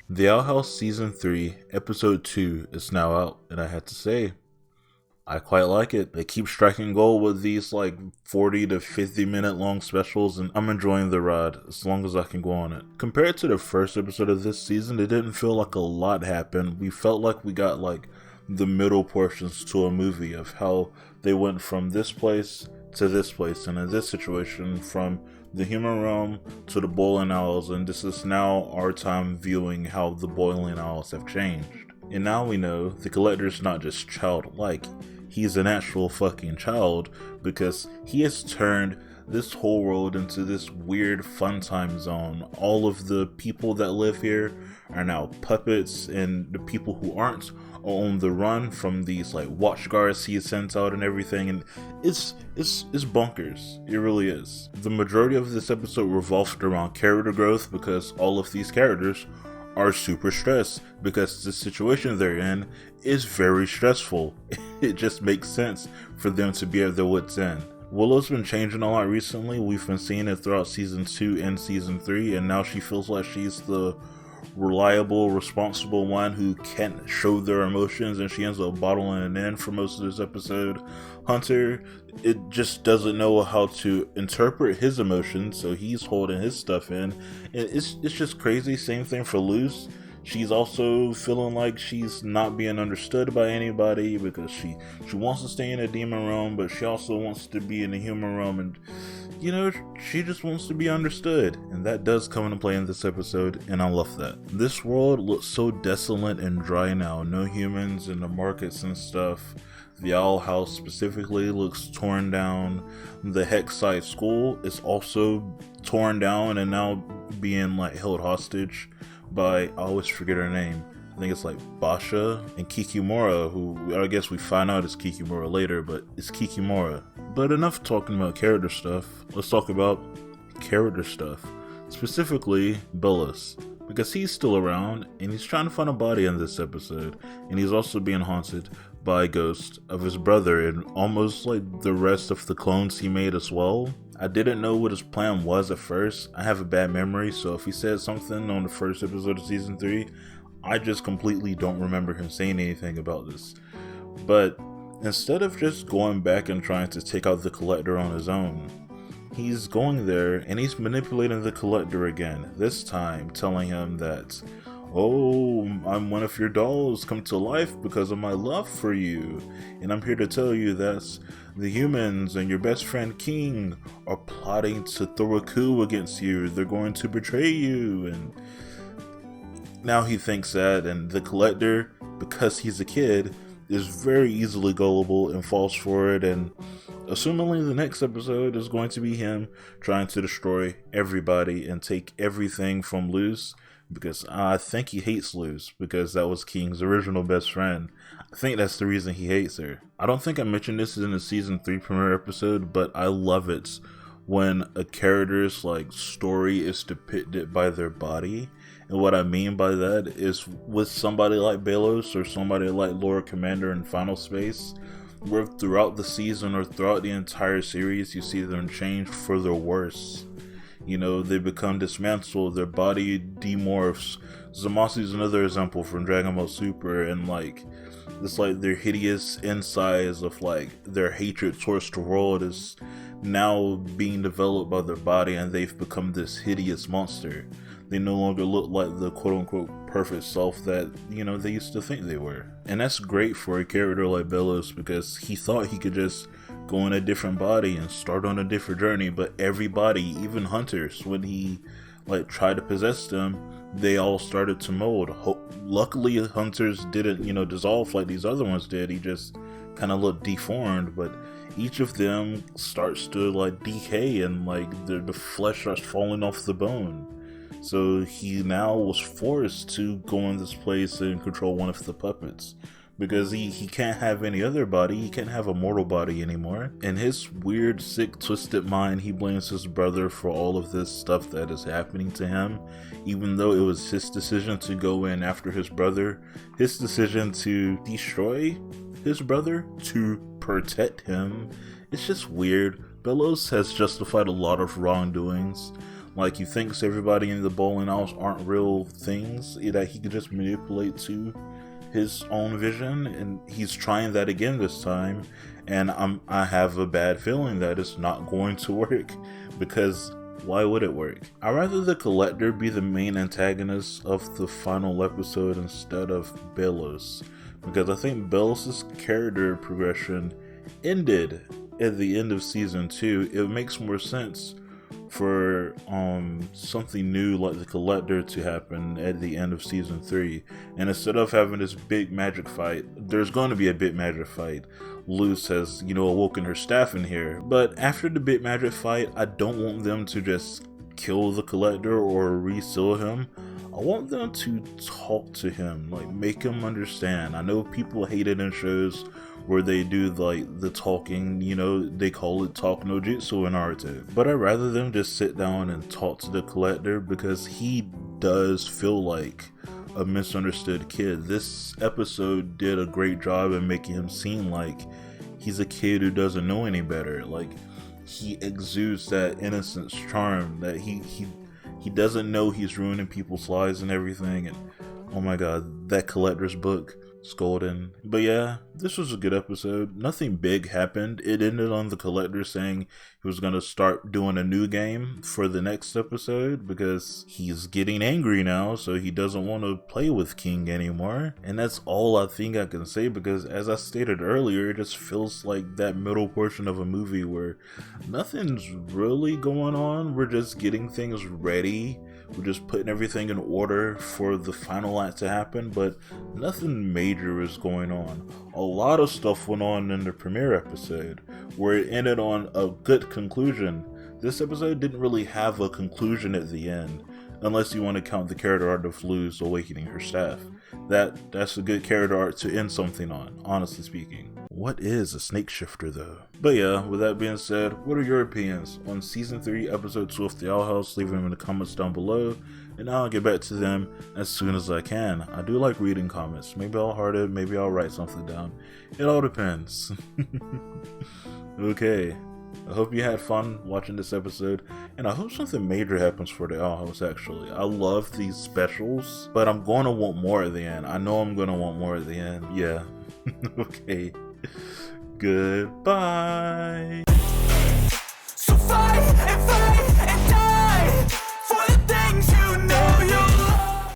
The Owl House Season 3, Episode 2 is now out, and I had to say, I quite like it. They keep striking gold with these 40 to 50 minute long specials, and I'm enjoying the ride as long as I can go on it. Compared to the first episode of this season, it didn't feel like a lot happened. We felt like we got the middle portions to a movie of how they went from this place to this place, and in this situation, from the human realm to the boiling owls, and this is now our time viewing how the boiling owls have changed. And now we know the collector's not just childlike, he's an actual fucking child because he has turned this whole world into this weird fun time zone. All of the people that live here are now puppets, and the people who aren't are on the run from these watch guards he sent out and everything, and it's bonkers. It really is. The majority of this episode revolved around character growth because all of these characters are super stressed because the situation they're in is very stressful. It just makes sense for them to be at their wits' end. Willow's been changing a lot recently. We've been seeing it throughout season 2 and season 3, and now she feels like she's the reliable, responsible one who can't show their emotions, and she ends up bottling it in for most of this episode. Hunter, it just doesn't know how to interpret his emotions, so he's holding his stuff in. And it's just crazy. Same thing for Luz. She's also feeling like she's not being understood by anybody because she wants to stay in a demon realm, but she also wants to be in the human realm, and she just wants to be understood, and that does come into play in this episode, and I love that. This world looks so desolate and dry now. No humans in the markets and stuff. The Owl House specifically looks torn down. The Hexside School is also torn down and now being held hostage by, I always forget her name. I think it's Basha and Kikimora, who I guess we find out is Kikimora later, but it's Kikimora. But enough talking about character stuff. Let's talk about character stuff. Specifically, Belus. Because he's still around, and he's trying to find a body in this episode. And he's also being haunted by a ghost of his brother, and almost like the rest of the clones he made as well. I didn't know what his plan was at first. I have a bad memory, so if he said something on the first episode of season 3, I just completely don't remember him saying anything about this. But instead of just going back and trying to take out the collector on his own, he's going there and he's manipulating the collector again, this time telling him that, "Oh, I'm one of your dolls come to life because of my love for you, and I'm here to tell you that the humans and your best friend King are plotting to throw a coup against you. They're going to betray you." And now he thinks that, and the collector, because he's a kid, is very easily gullible and falls for it, and assumingly the next episode is going to be him trying to destroy everybody and take everything from Luz, because I think he hates Luz because that was King's original best friend. I think that's the reason he hates her. I don't think I mentioned this in the season 3 premiere episode, but I love it when a character's story is depicted by their body. And what I mean by that is with somebody like Belos or somebody like Lord Commander in Final Space, where throughout the season or throughout the entire series you see them change for the worse. They become dismantled, their body demorphs. Zamasu is another example from Dragon Ball Super, and it's their hideous insides of their hatred towards the world is now being developed by their body, and they've become this hideous monster. They no longer look like the quote-unquote perfect self that, they used to think they were. And that's great for a character like Belos because he thought he could just go in a different body and start on a different journey, but everybody, even Hunters, when he tried to possess them, they all started to mold. Luckily, Hunters didn't, dissolve like these other ones did. He just kind of looked deformed, but each of them starts to decay, and the flesh starts falling off the bone. So he now was forced to go in this place and control one of the puppets, because he can't have any other body. He can't have a mortal body anymore. In his weird, sick, twisted mind, he blames his brother for all of this stuff that is happening to him, even though it was his decision to go in after his brother, his decision to destroy his brother to protect him. It's just weird. Belos has justified a lot of wrongdoings. Like, he thinks everybody in the bowling house aren't real things that he could just manipulate to his own vision, and he's trying that again this time, and I have a bad feeling that it's not going to work, because why would it work? I'd rather the Collector be the main antagonist of the final episode instead of Belos, because I think Belos' character progression ended at the end of season 2. It makes more sense for something new like the Collector to happen at the end of season 3, and instead of having this big magic fight, there's going to be a big magic fight. Luz has, awoken her staff in here, but after the big magic fight, I don't want them to just kill the Collector or reseal him. I want them to talk to him, like make him understand. I know people hate it in shows where they do like the talking, they call it talk no jutsu in Naruto. But I'd rather them just sit down and talk to the Collector, because he does feel like a misunderstood kid. This episode did a great job in making him seem like he's a kid who doesn't know any better. Like, he exudes that innocence charm that he doesn't know he's ruining people's lives and everything. And oh my god, that Collector's book, Scolding. But yeah, this was a good episode. Nothing big happened. It ended on the Collector saying he was going to start doing a new game for the next episode because he's getting angry now, so he doesn't want to play with King anymore. And that's all I think I can say, because as I stated earlier, it just feels like that middle portion of a movie where nothing's really going on. We're just getting things ready. We're just putting everything in order for the final act to happen, but nothing major is going on. A lot of stuff went on in the premiere episode, where it ended on a good conclusion. This episode didn't really have a conclusion at the end, unless you want to count the character arc of Luz awakening her staff. That's a good character arc to end something on, honestly speaking. What is a snake shifter though? But yeah, with that being said, what are your opinions on season 3 episode 2 of the Owl House? Leave them in the comments down below, and I'll get back to them as soon as I can. I do like reading comments. Maybe I'll heart it, maybe I'll write something down. It all depends. Okay, I hope you had fun watching this episode, and I hope something major happens for the Owl House actually. I love these specials, but I'm going to want more at the end. I know I'm going to want more at the end. Yeah. Okay. Goodbye. So fight and fight.